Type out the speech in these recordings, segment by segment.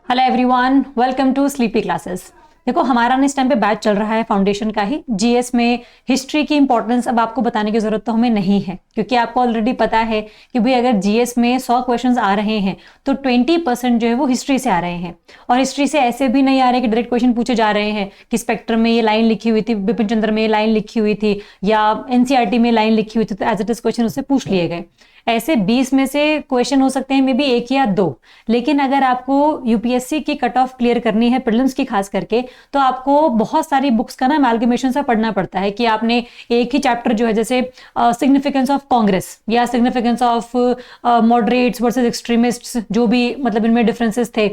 Hello everyone, welcome to sleepy classes. देखो, हमारा ना इस टाइम पे बैच चल रहा है फाउंडेशन का ही। जीएस में हिस्ट्री की इंपॉर्टेंस अब आपको बताने की जरूरत तो हमें नहीं है, क्योंकि आपको ऑलरेडी पता है कि भाई अगर जीएस में 100 क्वेश्चंस आ रहे हैं तो 20% जो है वो हिस्ट्री से आ रहे हैं। और हिस्ट्री से ऐसे भी नहीं आ रहे कि डायरेक्ट क्वेश्चन पूछे जा रहे हैं कि स्पेक्ट्रम में ये लाइन लिखी हुई थी, बिपिन चंद्र में ये लाइन लिखी हुई थी, या एनसीईआरटी में लाइन लिखी हुई थी, तो एज इट इज क्वेश्चन उससे पूछ लिए गए। ऐसे 20 में से क्वेश्चन हो सकते हैं मे बी एक या दो। लेकिन अगर आपको यूपीएससी की कट ऑफ क्लियर करनी है, प्रीलिम्स की खास करके, तो आपको बहुत सारी बुक्स का ना अमेलगमेशन सा पढ़ना पड़ता है कि आपने एक ही चैप्टर जो है, जैसे सिग्निफिकेंस ऑफ कांग्रेस या significance of moderates versus extremists, जो भी मतलब इनमें डिफरेंसेस थे,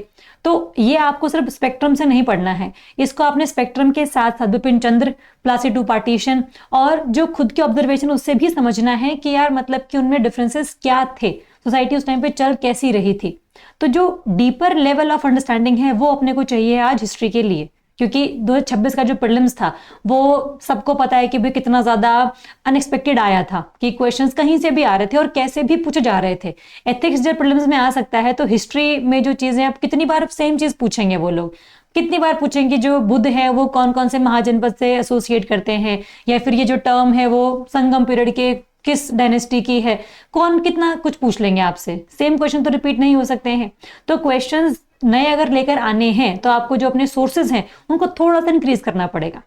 तो ये आपको सिर्फ स्पेक्ट्रम से नहीं पढ़ना है। इसको आपने स्पेक्ट्रम के साथ साथ बिपिन चंद्र, प्लासी पार्टीशन और जो खुद के ऑब्जर्वेशन उससे भी समझना है कि यार मतलब कि उनमें डिफरेंसेस क्या थे, सोसाइटी उस टाइम पे चल कैसी रही थी। तो जो डीपर लेवल ऑफ अंडरस्टैंडिंग है वो अपने को चाहिए आज हिस्ट्री के लिए, क्योंकि 2026 का जो प्रीलिम्स था वो सबको पता है कि भाई कितना ज्यादा अनएक्सपेक्टेड आया था, कि क्वेश्चंस कहीं से भी आ रहे थे और कैसे भी पूछे जा रहे थे। एथिक्स जब प्रीलिम्स में आ सकता है तो हिस्ट्री में जो चीजें, आप कितनी बार सेम चीज पूछेंगे, वो लोग कितनी बार पूछेंगे जो बुद्ध है वो कौन कौन से महाजनपद से एसोसिएट करते हैं, या फिर ये जो टर्म है वो संगम पीरियड के किस डायनेस्टी की है, कौन कितना कुछ पूछ लेंगे आपसे। सेम क्वेश्चन तो रिपीट नहीं हो सकते हैं। तो क्वेश्चंस नए अगर लेकर आने हैं तो आपको जो अपने सोर्सेज हैं उनको थोड़ा सा इंक्रीज करना पड़ेगा।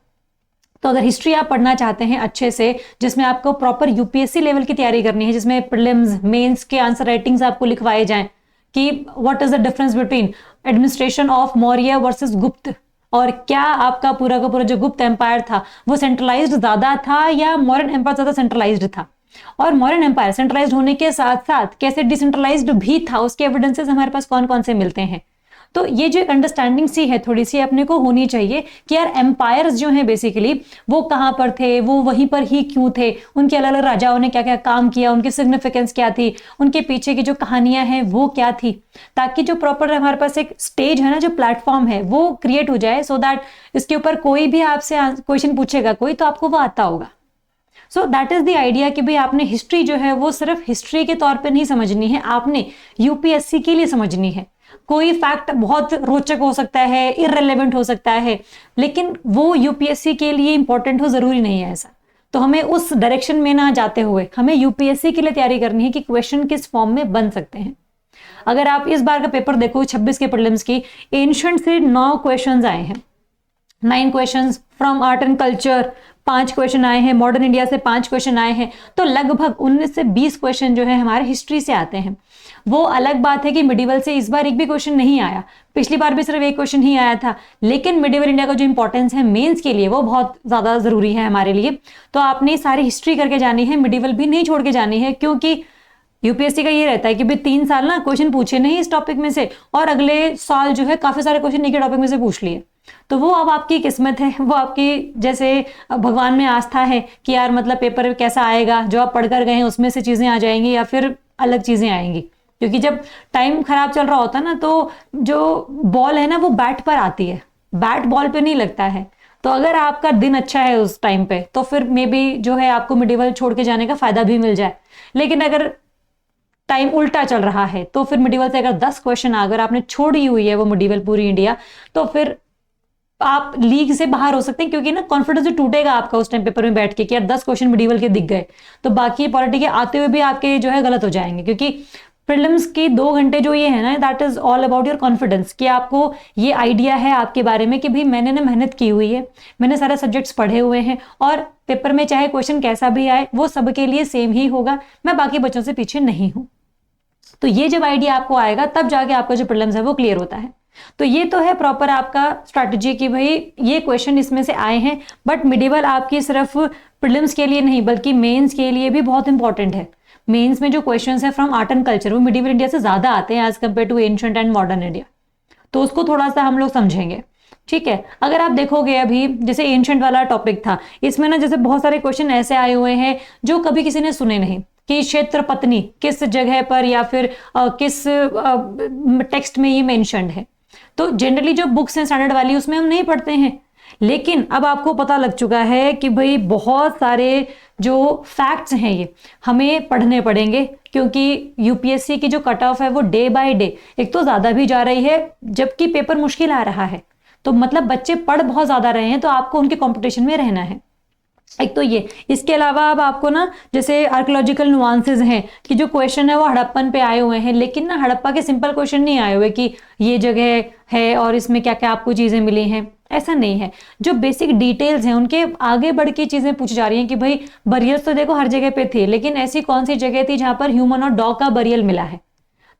तो अगर हिस्ट्री आप पढ़ना चाहते हैं अच्छे से, जिसमें आपको प्रॉपर यूपीएससी लेवल की तैयारी करनी है, जिसमें प्रीलिम्स मेंस के आंसर राइटिंग्स आपको लिखवाए जाएं कि what is the difference between administration of Maurya versus गुप्त, और क्या आपका पूरा का पूरा जो गुप्त एम्पायर था वो सेंट्रलाइज्ड ज्यादा था या मॉडर्न एम्पायर ज्यादा सेंट्रलाइज्ड था, और मॉडर्न एम्पायर सेंट्रलाइज्ड होने के साथ साथ कैसे डिसेंट्रलाइज्ड भी था, उसके एविडेंसेस हमारे पास कौन कौन से मिलते हैं। तो ये जो एक अंडरस्टैंडिंग सी है थोड़ी सी अपने को होनी चाहिए कि यार एम्पायर्स जो हैं बेसिकली वो कहां पर थे, वो वहीं पर ही क्यों थे, उनके अलग अलग राजाओं ने क्या क्या काम किया, उनकी सिग्निफिकेंस क्या थी, उनके पीछे की जो कहानियां हैं वो क्या थी, ताकि जो प्रॉपर हमारे पास एक स्टेज है ना, जो प्लेटफॉर्म है वो क्रिएट हो जाए, सो दैट इसके ऊपर कोई भी आपसे क्वेश्चन पूछेगा कोई तो आपको वो आता होगा। So that is the idea कि भाई आपने हिस्ट्री जो है वो सिर्फ हिस्ट्री के तौर पे नहीं समझनी है, आपने यूपीएससी के लिए समझनी है। कोई फैक्ट बहुत रोचक हो सकता है, इररिलेवेंट हो सकता है, लेकिन वो यूपीएससी के लिए इंपॉर्टेंट हो जरूरी नहीं है ऐसा। तो हमें उस डायरेक्शन में ना जाते हुए हमें यूपीएससी के लिए तैयारी करनी है कि क्वेश्चन किस फॉर्म में बन सकते हैं। अगर आप इस बार का पेपर देखो 26 के प्रीलिम्स की, एंशिएंट से 9 क्वेश्चंस आए हैं, 9 questions from art and culture, 5 question आए हैं, मॉडर्न इंडिया से 5 क्वेश्चन आए हैं, तो लगभग 19 से 20 क्वेश्चन जो है हमारे हिस्ट्री से आते हैं। वो अलग बात है कि मिडिवल से इस बार एक भी क्वेश्चन नहीं आया, पिछली बार भी सिर्फ एक क्वेश्चन ही आया था, लेकिन मिडिवल इंडिया का जो इंपॉर्टेंस है मेंस के लिए वो बहुत ज्यादा जरूरी है हमारे लिए। तो आपने सारी हिस्ट्री करके जानी है, मिडिवल भी नहीं छोड़ के जानी है, क्योंकि यूपीएससी का ये रहता है कि भाई 3 साल ना क्वेश्चन पूछे नहीं इस टॉपिक में से, और अगले साल जो है काफी सारे क्वेश्चन एक ही टॉपिक में से पूछ लिए। तो वो अब आपकी किस्मत है, वो आपकी जैसे भगवान में आस्था है कि यार मतलब पेपर कैसा आएगा, जो आप पढ़कर गए हैं उसमें से चीजें आ जाएंगी या फिर अलग चीजें आएंगी। क्योंकि जब टाइम खराब चल रहा होता है ना, तो जो बॉल है ना वो बैट पर आती है, बैट बॉल पे नहीं लगता है। तो अगर आपका दिन अच्छा है उस टाइम पे तो फिर मे बी जो है आपको मिडिवल छोड़ के जाने का फायदा भी मिल जाए। लेकिन अगर टाइम उल्टा चल रहा है तो फिर मिडिवल से अगर 10 क्वेश्चन अगर आपने छोड़ी हुई है वो मिडिवल पूरी इंडिया, तो फिर आप लीग से बाहर हो सकते हैं, क्योंकि ना कॉन्फिडेंस जो टूटेगा आपका उस टाइम पेपर में बैठ के कि यार 10 क्वेश्चन मिडिवल के दिख गए, तो बाकी पॉलिटी के आते हुए भी आपके जो है गलत हो जाएंगे। क्योंकि प्रीलिम्स की 2 घंटे जो ये है ना, that is all about your confidence, कि आपको ये आइडिया है आपके बारे में कि भाई मैंने ना मेहनत की हुई है, मैंने सारे सब्जेक्ट्स पढ़े हुए हैं, और पेपर में चाहे क्वेश्चन कैसा भी आए वो सबके लिए सेम ही होगा, मैं बाकी बच्चों से पीछे नहीं हूं। तो ये जब आइडिया आपको आएगा तब जाके आपका जो प्रीलिम्स है वो क्लियर होता है। तो ये तो है प्रॉपर आपका स्ट्रैटेजी कि भाई ये क्वेश्चन इसमें से आए हैं, बट मिडिवल आपकी सिर्फ प्रीलिम्स के लिए नहीं बल्कि मेंस के लिए भी बहुत इंपॉर्टेंट है। मेंस में जो क्वेश्चंस है फ्रॉम आर्ट एंड कल्चर वो मिडिवल इंडिया से ज्यादा आते हैं as compare to ancient and modern India, तो उसको थोड़ा सा हम लोग समझेंगे। ठीक है, अगर आप देखोगे अभी जैसे एंशिएंट वाला टॉपिक था, इसमें ना जैसे बहुत सारे क्वेश्चन ऐसे आए हुए हैं जो कभी किसी ने सुने नहीं, कि क्षेत्र पत्नी किस जगह पर या फिर किस टेक्स्ट में ये मेंशन्ड है। तो जनरली जो बुक्स हैं स्टैंडर्ड वाली उसमें हम नहीं पढ़ते हैं, लेकिन अब आपको पता लग चुका है कि भाई बहुत सारे जो फैक्ट्स हैं ये हमें पढ़ने पड़ेंगे, क्योंकि यूपीएससी की जो कट ऑफ है वो डे बाय डे एक तो ज्यादा भी जा रही है, जबकि पेपर मुश्किल आ रहा है। तो मतलब बच्चे पढ़ बहुत ज्यादा रहे हैं, तो आपको उनके कंपटीशन में रहना है। एक तो ये, इसके अलावा अब आपको ना जैसे आर्कोलॉजिकल नुआंसेस हैं कि जो क्वेश्चन है वो हड़प्पन पे आए हुए हैं, लेकिन ना हड़प्पा के सिंपल क्वेश्चन नहीं आए हुए कि ये जगह है और इसमें क्या क्या आपको चीजें मिली हैं, ऐसा नहीं है। जो बेसिक डिटेल्स हैं उनके आगे बढ़ के चीजें पूछी जा रही हैं कि भाई बरियल्स तो देखो हर जगह पे थे, लेकिन ऐसी कौन सी जगह थी जहां पर ह्यूमन और डॉग का बरियल मिला है,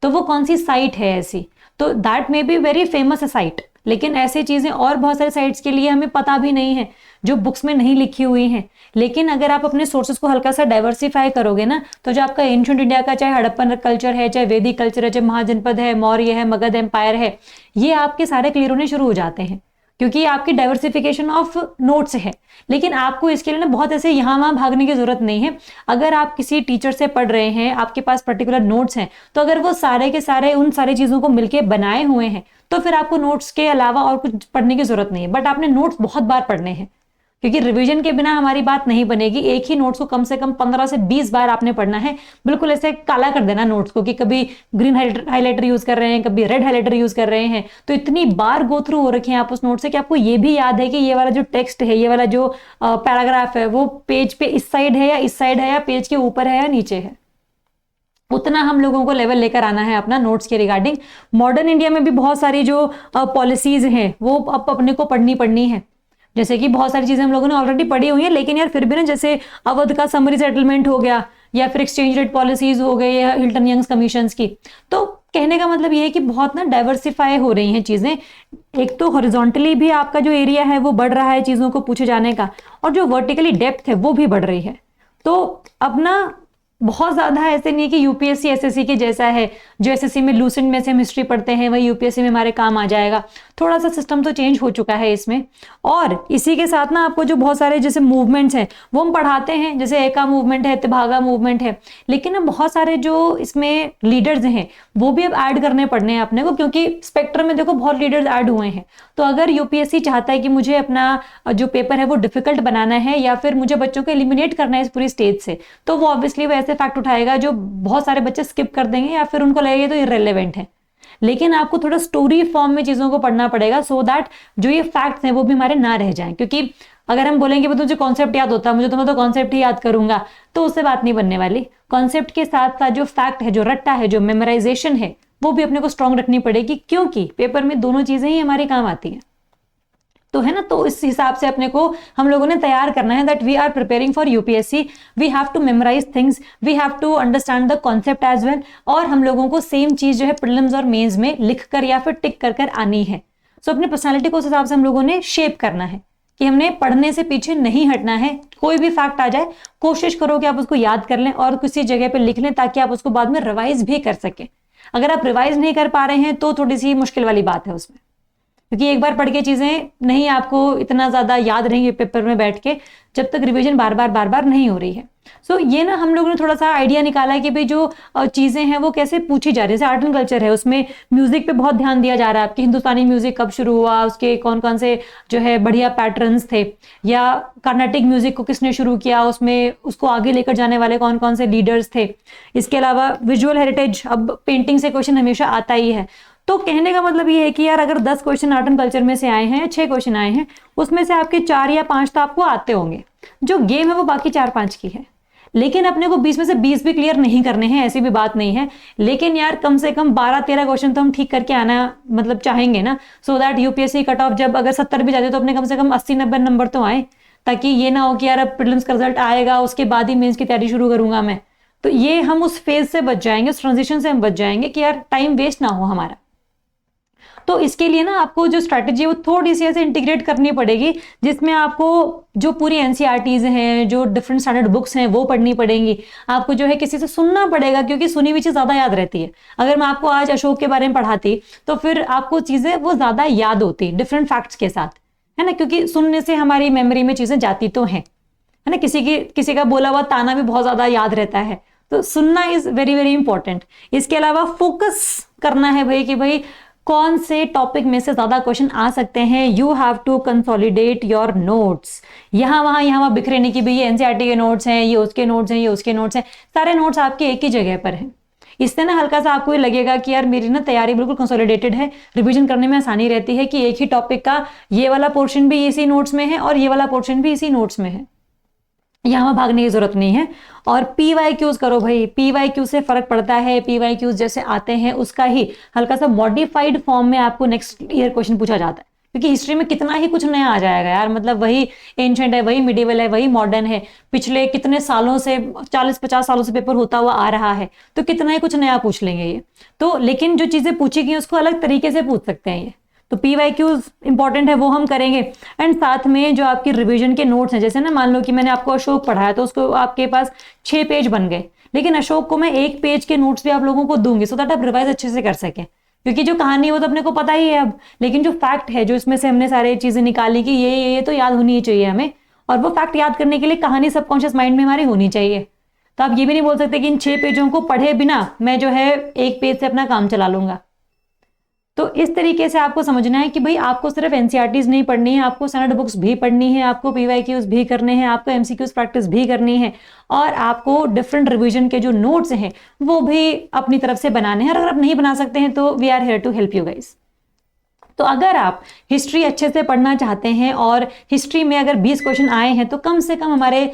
तो वो कौन सी साइट है ऐसी, तो that may be very famous site. लेकिन ऐसी चीजें और बहुत सारे साइट्स के लिए हमें पता भी नहीं है जो बुक्स में नहीं लिखी हुई हैं। लेकिन अगर आप अपने सोर्सेस को हल्का सा डाइवर्सिफाई करोगे ना, तो जो आपका एंशिएंट इंडिया का चाहे हड़प्पन कल्चर है, चाहे वैदिक कल्चर है, चाहे महाजनपद है, मौर्य है, मगध एम्पायर है, ये आपके सारे क्लियर होने शुरू हो जाते हैं, क्योंकि आपकी डाइवर्सिफिकेशन ऑफ नोट्स है। लेकिन आपको इसके लिए ना बहुत ऐसे यहाँ वहां भागने की जरूरत नहीं है। अगर आप किसी टीचर से पढ़ रहे हैं, आपके पास पर्टिकुलर नोट्स हैं, तो अगर वो सारे के सारे उन सारी चीजों को मिलके बनाए हुए हैं, तो फिर आपको नोट्स के अलावा और कुछ पढ़ने की जरूरत नहीं है। बट आपने नोट्स बहुत बार पढ़ने हैं, क्योंकि रिवीजन के बिना हमारी बात नहीं बनेगी। एक ही नोट्स को कम से कम 15 से 20 बार आपने पढ़ना है। बिल्कुल ऐसे काला कर देना नोट्स को कि कभी ग्रीन हाइलाइटर यूज कर रहे हैं, कभी रेड हाइलाइटर यूज कर रहे हैं, तो इतनी बार गो थ्रू हो रखे हैं आप उस नोट से कि आपको ये भी याद है कि ये वाला जो टेक्स्ट है, ये वाला जो पैराग्राफ है, वो पेज पे इस साइड है या इस साइड है, या पेज के ऊपर है या नीचे है। उतना हम लोगों को लेवल लेकर आना है अपना नोट्स के रिगार्डिंग। मॉडर्न इंडिया में भी बहुत सारी जो पॉलिसीज हैं वो अब अपने को पढ़नी है। जैसे कि बहुत सारी चीजें हम लोगों ने ऑलरेडी पढ़ी हुई है, लेकिन यार फिर भी ना, जैसे अवध का समरी सेटलमेंट हो गया, या फिर एक्सचेंज रेट पॉलिसीज हो गई, या हिल्टन यंग्स कमीशंस की। तो कहने का मतलब ये है कि बहुत ना डाइवर्सिफाई हो रही हैं चीजें। एक तो हॉरिजॉन्टली भी आपका जो एरिया है वो बढ़ रहा है चीजों को पूछे जाने का, और जो वर्टिकली डेप्थ है वो भी बढ़ रही है। तो अब ना बहुत ज्यादा ऐसे नहीं है कि यूपीएससी एसएससी के जैसा है, जो एसएससी में लूसेंट में से हम हिस्ट्री पढ़ते हैं वही यूपीएससी में हमारे काम आ जाएगा। थोड़ा सा सिस्टम तो चेंज हो चुका है इसमें। और इसी के साथ ना आपको जो बहुत सारे जैसे मूवमेंट्स हैं वो हम पढ़ाते हैं, जैसे एका मूवमेंट है, तिभागा मूवमेंट है, लेकिन ना बहुत सारे जो इसमें लीडर्स हैं वो भी अब ऐड करने पड़ने हैं अपने को, क्योंकि स्पेक्ट्रम में देखो बहुत लीडर्स ऐड हुए हैं। तो अगर यूपीएससी चाहता है कि मुझे अपना जो पेपर है वो डिफिकल्ट बनाना है, या फिर मुझे बच्चों को एलिमिनेट करना है इस पूरी स्टेज से, तो वो ऑब्वियसली वो ऐसे फैक्ट उठाएगा जो बहुत सारे बच्चे स्किप कर देंगे या फिर उनको लगेगा तो इररिलेवेंट है। लेकिन आपको थोड़ा स्टोरी फॉर्म में चीजों को पढ़ना पड़ेगा, सो दैट जो ये फैक्ट्स हैं वो भी हमारे ना रह जाएं। क्योंकि अगर हम बोलेंगे मुझे कॉन्सेप्ट याद होता है, मुझे तो मैं तो कॉन्सेप्ट ही याद करूंगा, तो उससे बात नहीं बनने वाली। कॉन्सेप्ट के साथ साथ जो फैक्ट है, जो रट्टा है, जो मेमोराइजेशन है, वो भी अपने को स्ट्रॉन्ग रखनी पड़ेगी, क्योंकि पेपर में दोनों चीजें ही हमारे काम आती हैं। तो है ना, तो इस हिसाब से अपने को हम लोगों ने तैयार करना है that we are preparing for UPSC, we have to memorize things, we have to understand the concept as well. और हम लोगों को सेम चीज जो है प्रीलिम्स और मेंस में लिख कर या फिर टिक कर आनी है। सो अपनी पर्सनैलिटी को उस हिसाब से हम लोगों ने शेप करना है कि हमने पढ़ने से पीछे नहीं हटना है। कोई भी फैक्ट आ जाए, कोशिश करो कि आप उसको याद कर लें और किसी जगह पे लिख लें, ताकि आप उसको बाद में रिवाइज भी कर सकें। अगर आप रिवाइज नहीं कर पा रहे हैं तो थोड़ी सी मुश्किल वाली बात है उसमें, क्योंकि एक बार पढ़ के चीजें नहीं आपको इतना ज्यादा याद रहेंगी पेपर में बैठ के, जब तक रिवीजन बार बार नहीं हो रही है। सो ये ना हम लोगों ने थोड़ा सा आइडिया निकाला है कि भाई जो चीजें हैं वो कैसे पूछी जा रही है। जैसे आर्ट एंड कल्चर है, उसमें म्यूजिक पे बहुत ध्यान दिया जा रहा है, आपकी हिंदुस्तानी म्यूजिक कब शुरू हुआ, उसके कौन कौन से जो है बढ़िया पैटर्न्स थे, या कर्नाटिक म्यूजिक को किसने शुरू किया, उसमें उसको आगे लेकर जाने वाले कौन कौन से लीडर्स थे। इसके अलावा विजुअल हेरिटेज, अब पेंटिंग से क्वेश्चन हमेशा आता ही है। तो कहने का मतलब ये है कि यार अगर 10 क्वेश्चन आर्ट एंड कल्चर में से आए हैं, 6 क्वेश्चन आए हैं, उसमें से आपके 4 या 5 तो आपको आते होंगे। जो गेम है वो बाकी 4-5 की है, लेकिन अपने को 20 में से 20 भी क्लियर नहीं करने हैं, ऐसी भी बात नहीं है। लेकिन यार कम से कम 12-13 क्वेश्चन तो हम ठीक करके आना मतलब चाहेंगे ना, so that UPSC cut off जब अगर 70 भी जाते तो अपने कम से कम 80-90 नंबर तो आए, ताकि ये ना हो कि यार अब प्रीलिम्स का रिजल्ट आएगा उसके बाद ही मेंस की तैयारी शुरू करूंगा मैं। तो ये हम उस फेज से बच जाएंगे, उस ट्रांजिशन से हम बच जाएंगे कि यार टाइम वेस्ट ना हो हमारा। तो इसके लिए ना आपको जो स्ट्रैटेजी है वो थोड़ी सी ऐसे इंटीग्रेट करनी पड़ेगी, जिसमें आपको जो पूरी एनसीईआरटीज हैं, जो डिफरेंट स्टैंडर्ड बुक्स हैं वो पढ़नी पड़ेंगी। आपको जो है किसी से सुनना पड़ेगा, क्योंकि सुनी हुई चीज ज्यादा याद रहती है। अगर मैं आपको आज अशोक के बारे में पढ़ाती तो फिर आपको चीजें वो ज्यादा याद होती डिफरेंट फैक्ट्स के साथ, है ना, क्योंकि सुनने से हमारी मेमोरी में चीजें जाती तो हैं, है ना। किसी का बोला हुआ ताना भी बहुत ज्यादा याद रहता है, तो सुनना इज वेरी वेरी इंपॉर्टेंट। इसके अलावा फोकस करना है भाई कि भाई कौन से टॉपिक में से ज्यादा क्वेश्चन आ सकते हैं, you have to consolidate your notes. यहाँ वहां बिखरे नहीं कि भाई ये एनसीईआरटी के नोट्स हैं, ये उसके नोट्स हैं, ये उसके नोट्स हैं, सारे नोट्स आपके एक ही जगह पर हैं। इससे ना हल्का सा आपको ये लगेगा कि यार मेरी ना तैयारी बिल्कुल कंसोलिडेटेड है, रिवीजन करने में आसानी रहती है कि एक ही टॉपिक का ये वाला पोर्शन भी इसी नोट्स में है और ये वाला पोर्शन भी इसी नोट्स में है, यहाँ भागने की जरूरत नहीं है। और पीवाईक्यूज करो भाई, पीवाईक्यू से फर्क पड़ता है, पीवाईक्यूज जैसे आते हैं उसका ही हल्का सा मॉडिफाइड फॉर्म में आपको नेक्स्ट ईयर क्वेश्चन पूछा जाता है, क्योंकि हिस्ट्री में कितना ही कुछ नया आ जाएगा यार, मतलब वही एंशंट है, वही मिडिवल है, वही मॉडर्न है, पिछले कितने सालों से 40-50 सालों से पेपर होता हुआ आ रहा है, तो कितना ही कुछ नया पूछ लेंगे ये तो। लेकिन जो चीजें पूछी गई उसको अलग तरीके से पूछ सकते हैं ये, तो पीवाईक्यूज इंपॉर्टेंट है, वो हम करेंगे। एंड साथ में जो आपकी रिवीजन के नोट्स हैं, जैसे ना मान लो कि मैंने आपको अशोक पढ़ाया तो उसको आपके पास 6 पेज बन गए, लेकिन अशोक को मैं 1 पेज के नोट्स भी आप लोगों को दूंगी सो दैट आप रिवाइज अच्छे से कर सकें, क्योंकि जो कहानी है वो तो अपने को पता ही है अब, लेकिन जो फैक्ट है जो इसमें से हमने सारी चीजें निकाली कि ये तो याद होनी ही चाहिए हमें, और वो फैक्ट याद करने के लिए कहानी सबकॉन्शियस माइंड में हमारी होनी चाहिए। तो आप ये भी नहीं बोल सकते कि इन 6 पेजों को पढ़े बिना मैं जो है 1 पेज से अपना काम चला लूंगा। तो इस तरीके से आपको समझना है कि भाई आपको सिर्फ एनसीईआरटीज नहीं पढ़नी है, आपको स्टैंडर्ड बुक्स भी पढ़नी है, आपको पीवाईक्यूज भी करने हैं, आपको एमसीक्यूज प्रैक्टिस भी करनी है, और आपको डिफरेंट रिवीजन के जो नोट्स हैं वो भी अपनी तरफ से बनाने हैं। और अगर आप नहीं बना सकते हैं तो we are here to help you guys. तो अगर आप हिस्ट्री अच्छे से पढ़ना चाहते हैं और हिस्ट्री में अगर 20 क्वेश्चन आए हैं तो कम से कम हमारे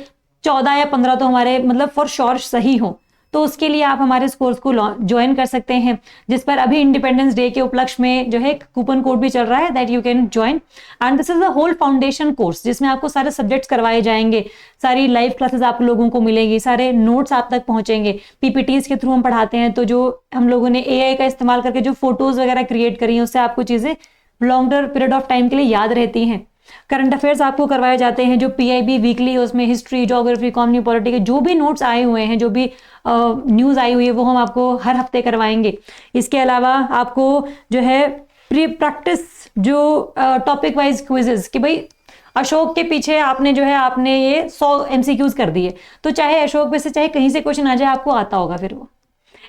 14 या 15 तो हमारे मतलब फॉर श्योर सही हो, तो उसके लिए आप हमारे इस कोर्स को ज्वाइन कर सकते हैं, जिस पर अभी इंडिपेंडेंस डे के उपलक्ष्य में जो है कूपन कोड भी चल रहा है, that you can join. And this is a whole foundation course जिसमें आपको सारे सब्जेक्ट्स करवाए जाएंगे, सारी लाइव क्लासेस आप लोगों को मिलेगी, सारे नोट्स आप तक पहुंचेंगे, पीपीटीज के थ्रू हम पढ़ाते हैं, तो जो हम लोगों ने एआई का इस्तेमाल करके जो फोटोज वगैरह क्रिएट करी है उससे आपको चीजें लॉन्गर पीरियड ऑफ टाइम के लिए याद रहती हैं। करंट अफेयर्स आपको करवाए जाते हैं, जो पीआईबी वीकली है उसमें हिस्ट्री, ज्योग्राफी, इकोनॉमी, पॉलिटी के जो भी नोट्स आए हुए हैं, जो भी न्यूज़ आई हुई है वो हम आपको हर हफ्ते करवाएंगे। इसके अलावा आपको जो है प्री प्रैक्टिस जो टॉपिक वाइज क्विजेस कि भाई अशोक के पीछे आपने जो है आपने ये 100 एमसीक्यूज कर दिए, तो चाहे अशोक पे से चाहे कहीं से क्वेश्चन आ जाए आपको आता होगा, फिर वो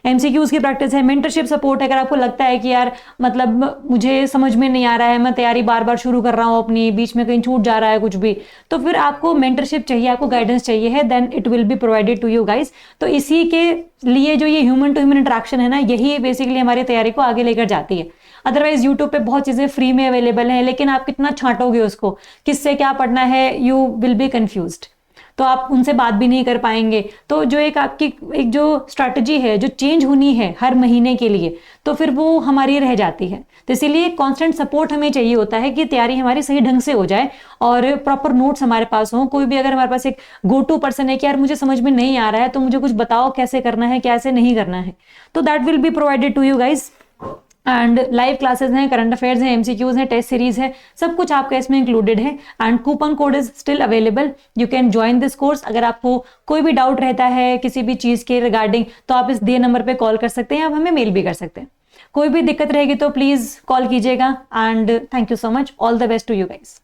एमसीक्यूज की प्रैक्टिस है। मेंटरशिप सपोर्ट है, अगर आपको लगता है कि यार मतलब मुझे समझ में नहीं आ रहा है, मैं तैयारी बार बार शुरू कर रहा हूँ अपनी, बीच में कहीं छूट जा रहा है कुछ भी, तो फिर आपको मेंटरशिप चाहिए, आपको गाइडेंस चाहिए है, then it will be provided to you guys. तो इसी के लिए जो ये ह्यूमन टू ह्यूमन इंटरेक्शन है ना, यही बेसिकली हमारी तैयारी को आगे लेकर जाती है। अदरवाइज यूट्यूब पे बहुत चीजें फ्री में अवेलेबल है, लेकिन आप कितना छांटोगे उसको, किससे क्या पढ़ना है, यू विल बी कंफ्यूज्ड, तो आप उनसे बात भी नहीं कर पाएंगे। तो जो एक आपकी एक जो स्ट्रैटेजी है जो चेंज होनी है हर महीने के लिए, तो फिर वो हमारी रह जाती है। तो इसीलिए कांस्टेंट सपोर्ट हमें चाहिए होता है कि तैयारी हमारी सही ढंग से हो जाए और प्रॉपर नोट्स हमारे पास हो। कोई भी अगर हमारे पास एक गो टू पर्सन है कि यार मुझे समझ में नहीं आ रहा है तो मुझे कुछ बताओ कैसे करना है कैसे नहीं करना है, तो that will be provided to you guys. And live classes हैं, करंट अफेयर्स हैं, एमसीक्यूज हैं, टेस्ट सीरीज है, सब कुछ आपका इसमें इंक्लूडेड है। And coupon code is still available, you can join this course. अगर आपको कोई भी डाउट रहता है किसी भी चीज के रिगार्डिंग तो आप इस दिए नंबर पे कॉल कर सकते हैं, आप हमें मेल भी कर सकते हैं। कोई भी दिक्कत रहेगी तो प्लीज कॉल कीजिएगा। And thank you so much, all the best to you guys.